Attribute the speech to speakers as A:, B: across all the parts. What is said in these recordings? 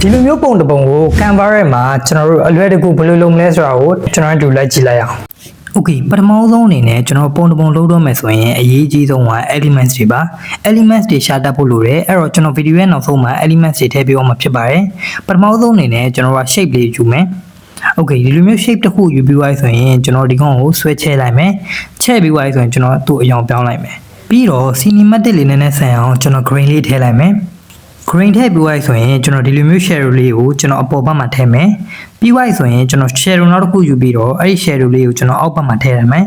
A: ဒီလိုမျိုးပုံတစ်ပုံကို Canva ထဲမှာကျွန်တော်တို့အလွယ်တကူဘယ်လိုလုပ်မလဲဆိုတာကိုကျွန်တော်တို့လိုက်ကြည့်လိုက်အောင် Okay ပထမဆုံးအနေနဲ့ကျွန်တော်ပုံတစ်ပုံလုပ်တော့မယ်ဆိုရင်အရေးကြီးဆုံးက elements တွေပါ elements တွေရှာတတ်ဖို့လိုတယ်အဲ့တော့ကျွန်တော်ဗီဒီယိုရဲ့နောက်ဆုံးမှာ elements တွေထည့်ပြီးတော့မှဖြစ်ပါတယ်ပထမဆုံးအနေနဲ့ကျွန်တော်က shape လေးယူမယ်Okay ဒီလိုမျိုး shape တစ်ခုယူပြီးသွားဆိုရင်ကျွန်တော်ဒီကောင်ကိုဆွဲချဲလိုက်မယ်ချဲ့ပြီးသွားဆိုရင်ကျွန်တော်သူ့အယောင်ပြောင်းလိုက်မယ်ပြီးတော့ cinematic လေးနဲ့ဆန်အောင်ကျွန်တော် green လေးထည့်လိုက်မယ် green ထည့်ပြီးသွားဆိုရင်ကျွန်တော်ဒီလိုမျိုး shadow လေးကိုကျွန်တော်အပေါ်ဘက်မှာထည့်မယ်ပြီးသွားဆိုရင်ကျွန်တော် shadow နောက်တစ်ခုယူပြီးတော့အဲ့ဒီ shadow လေးကိုကျွန်တော်အောက်ဘက်မှာထည့်ရမယ်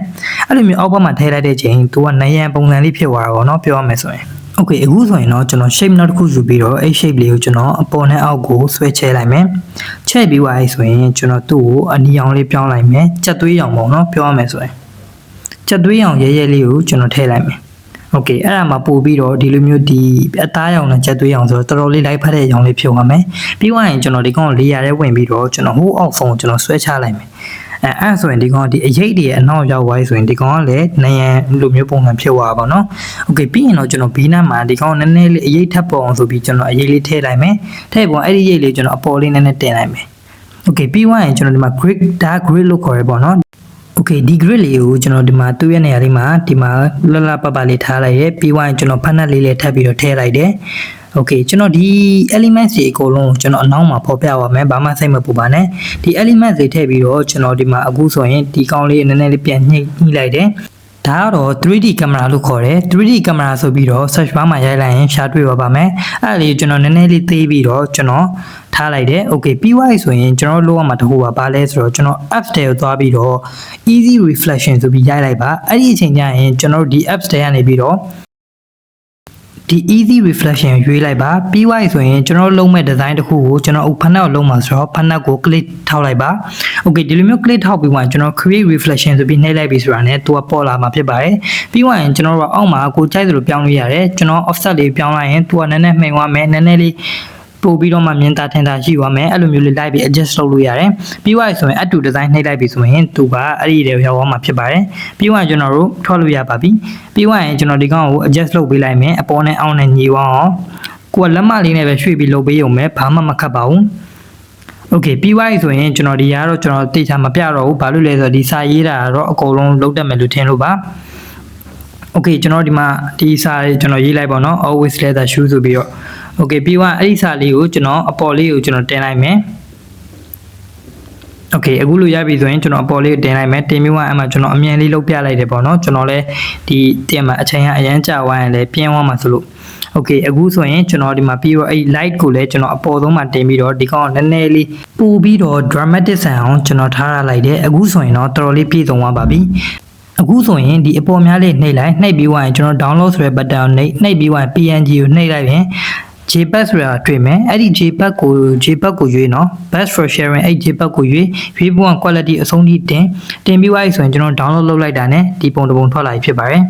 A: အဲ့လိုမျိုးအောက်ဘက်မှာထည့်လိုက်တဲ့ချိန်သူကနယံပုံစံလေးဖြစ်သွားတာပေါ့နော်ပြောရမယ်ဆိုရင် Okay အခုဆိုရင်တော့ကျွန်တော် shape နောက်တစ်ခုယူပြီးတော့အဲ့ shape လေးကိုကျွန်တော်အပေါ်နဲ့အောက်ကိုဆွဲချဲလိုက်မယ်ချဲ့ပြီးသွားဆိုရင်ကျွန်တော်သူ့ကိုအနီရောင်လေးပြောင်းလိုက်မယ်ကြက်သွေးရောင်ပေါ့နော်ပြောရမယ်ဆိုရင်ကြက်သွေးရောင်ရဲရဲလေးကိုကျွန်တော်ထည့်လိုက်မယ် Okay အဲ့ဒါမှပို့ပြီးတော့ဒီလိုမျိုးဒီအသားရောင်နဲ့ကြက်သွေးရောင်ဆိုတော့တော်တော်လေးလိုက်ဖက်တဲ့ရောင်လေးဖြုံရမယ်ပြီးသွားရင်ကျွန်တော်ဒီကောင်ကိုလေယာထဲဝင်ပြီးတော့ကျွန်တော်ဟိုးအောက်ဖုန်းကျွန်တော်ဆွဲချလိုက်မယ်အဲ့ဆိုရင်ဒီကောင်ဒီအရိပ်တွေအနောက်ရောက်သွားဆိုရင်ဒီကောင်ကလည်းနယံလိုမျိုးပုံစံဖြစ်သွားပါတော့ Okay ပြီးရင်တော့ကျွန်တော်ဘီးနားမှာဒီကောင်နည်းနည်းလေးအရိပ်ထပ်ပေါ်အောင်ဆိုပြီးကျွန်တော်အရိပ်လေးထည့်လိုက်မယ်ထည့်ပေါ်အဲ့ဒီရိပ်လေးကျွန်တော်အပေါ်လေးနည်းနည်းတင်လိုက်မယ် Okay ပြီးသွားရင်ကျွန်တော်ဒီမှာ grid dark grid လို့ခေါ်ရပေါ့နော် Okay ဒီ grid လေးကိုကျွန်တော်ဒီမှာသူ့ရဲ့နေရာလေးမှာဒီမှာလလပပလေးထားလိုက်ရဲပြီးသွားရင်ကျွန်တော်ဖက်နှက်လေးထပ်ပြီးတော့ထည့်လိုက်တယ် Okay ကျွန်တော်ဒီ elements တွေအကုန်လုံးကျွန်တော်အနောက်မှာပေါ်ပြပါမယ်ဘာမှစိတ်မပူပါနဲ့ဒီ elements တွေထည့်ပြီးတော့ကျွန်တော်ဒီမှာအခုဆိုရင်ဒီကောင်းလေးနည်းနည်းလေးပြန်ညှိလိုက်တယ်ဒါကတော့ 3D camera လို့ခေါ်တယ် 3D camera ဆိုပြီးတော့ search bar မှာရိုက်လိုက်ရင်ရှာတွေ့ပါမယ်အဲ့ဒါလေးကျွန်တော်နည်းနည်းလေးသေးပြီးတော့ကျွန်တော်ထားလိုက်တယ် Okay ပြီးသွားပြီဆိုရင်ကျွန်တော်လုပ်ရမှာတခုပါဘာလဲဆိုတော့ကျွန်တော် apps တွေကိုသွားပြီးတော့ easy reflection ဆိုပြီးရိုက်လိုက်ပါအဲ့ဒီအချိန်ကျရင်ကျွန်တော်ဒီ apps တွေကနေပြီးတော့ဒီ easy reflection ရွေးလိုက်ပါပြီးသွားပြီဆိုရင်ကျွန်တော်လုံးမဲ့ design တစ်ခုကိုကျွန်တော်ဖက်နှက်ကိုလုံးမှာဆိုတော့ဖက်နှက်ကို click ထောက်လိုက်ပါ Okay ဒီလိုမျိုး click ထောက်ပြီးမှကျွန်တော် create reflection ဆိုပြီးနှိပ်လိုက်ပြီဆိုတာနဲ့သူကပေါ်လာမှာဖြစ်ပါတယ်ပြီးသွားရင်ကျွန်တော်တို့အောက်မှာကိုကြိုက်သလိုပြောင်းလို့ရတယ်ကျွန်တော် offset လေးပြောင်းလိုက်ရင်သူကနည်းနည်းမှိန်သွားမယ်နည်းနည်းလေးပို့ပြီးတော့မှမြင်သာထင်သာရှိသွားမယ်အဲ့လိုမျိုးလေးလိုက်ပြီး adjust လုပ်လို့ရတယ်ပြီးသွားပြီဆိုရင် add to design နှိပ်လိုက်ပြီဆိုရင်သူကအဲ့ဒီတွေရောက်သွားမှာဖြစ်ပါတယ်ပြီးသွားရင်ကျွန်တော်တို့ထွက်လို့ရပါပြီပြီးသွားရင်ကျွန်တော်ဒီကောင်ကို adjust လုပ်ပေးလိုက်မယ်အပေါ်နဲ့အောက်နဲ့ညီအောင်ကိုကလက်မလေးနဲ့ပဲရွှေ့ပြီးလုပ်ပေးရုံပဲဘာမှမခတ်ပါဘူး Okay ပြီးသွားပြီဆိုရင်ကျွန်တော်ဒီကတော့ကျွန်တော်တိကျမပြတော့ဘူးဘာလို့လဲဆိုတော့ဒီစာရေးတာကတော့အကုန်လုံးလုံးတက်မယ်လို့ထင်လို့ပါ Okay ကျွန်တော်ဒီမှာဒီစာလေးကျွန်တော်ရေးလိုက်ပါတော့ always leather shoe ဆိုပြီးတော့ Okay ပြီးသွားအဲ့ဒီစာလေးကိုကျွန်တော်အပေါ်လေးကိုကျွန်တော်တင်လိုက်မယ် Okay အခုလိုရပြီဆိုရင်ကျွန်တော်အပေါ်လေးကိုတင်လိုက်မယ်တင်ပြီးမှအမှကျွန်တော်အမြန်လေးလုပ်ပြလိုက်တယ်ပေါ့နော်ကျွန်တော်လည်းဒီတင်မှာအချိန်ကအရန်ကြာသွားရင်လည်းပြင်းသွားမှာဆိုလို့ Okay အခုဆိုရင်ကျွန်တော်ဒီမှာပြီးတော့အဲ့ light ကိုလည်းကျွန်တော်အပေါ်ဆုံးမှာတင်ပြီးတော့ဒီကောင်ကနည်းနည်းလေးပို့ပြီးတော့ dramatic ဆန်အောင်ကျွန်တော်ထားရလိုက်တယ်အခုဆိုရင်တော့တော်တော်လေးပြည့်စုံသွားပါပြီအခုဆိုရင်ဒီအပေါ်များလေးနှိပ်လိုက်နှိပ်ပြီးသွားရင်ကျွန်တော် download ဆိုတဲ့ button ကိုနှိပ်ပြီးသွားရင် PNG ကိုနှိပ်လိုက်ရင် JPEG ဆိုတာတွေ့မယ်အဲ့ဒီ JPEG ကိုရွေးနော် best for sharing အဲ့ JPEG ကိုရွေးပြီးပုံ quality အဆုံးထိတင်ပြီးသွားပြီဆိုရင်ကျွန်တော် download လုပ်လိုက်တာနဲ့ဒီပုံတစ်ပုံထွက်လာပြီဖြစ်ပါတယ်